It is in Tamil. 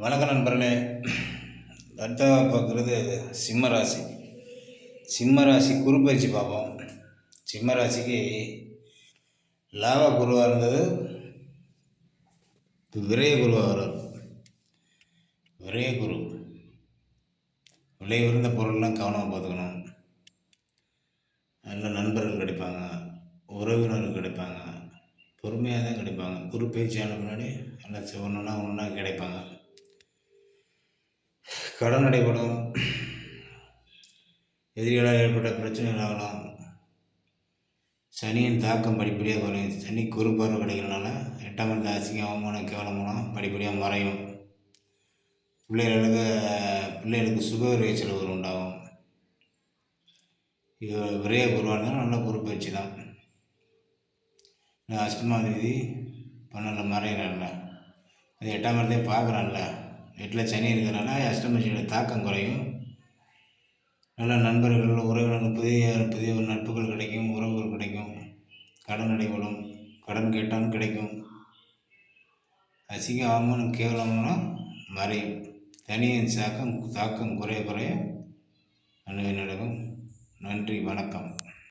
வணக்கம் நண்பர்களே. அடுத்ததாக பார்க்குறது சிம்ம ராசி. சிம்ம ராசி குரு பயிற்சி பார்ப்போம். சிம்ம ராசிக்கு லாப குருவாக இருந்தது விரய குருவாக வரும். விரய குரு விலை உயர்ந்த பொருள்லாம் கவனமாக பார்த்துக்கணும். நல்ல நண்பர்கள் கிடைப்பாங்க, உறவினர்கள் கிடைப்பாங்க, பொறுமையாக தான் கிடைப்பாங்க. குரு பயிற்சியான முன்னாடி நல்லா ஒன்றா கிடைப்பாங்க. கடன் அடைபடும், எதிரிகளால் ஏற்பட்ட பிரச்சனைகள் ஆகலாம். சனியின் தாக்கம் படிப்படியாக குறையும். சனி குரு பார்வை கிடைக்கிறனால 8ஆம் இடத்துல அசிங்கம், அவமானம், கேவலமெல்லாம் படிப்படியாக மறையும். பிள்ளைகளுக்கு சுகவிரய செலவுகள் உண்டாகும். இது விரைய குருவானதால் நல்ல குரு பயிற்சி தான். அஷ்டமாதிபதி பண்ணல மறையிறல்ல, அது 8ஆம் இடத்தையே பார்க்குறான்ல. 8ல் சனி இருக்கிறனால அஷ்டமதியோட தாக்கம் குறையும். நல்ல நண்பர்கள், உறவினர்கள், புதிய நட்புகள் கிடைக்கும், உறவுகள் கிடைக்கும். கடன் அடைபடும், கடன் கேட்டாலும் கிடைக்கும். அசிங்க, அவமானம், கேவலம்லாம் மறையும். தனியின் தாக்கம் குறைய நல்லது நடக்கும். நன்றி, வணக்கம்.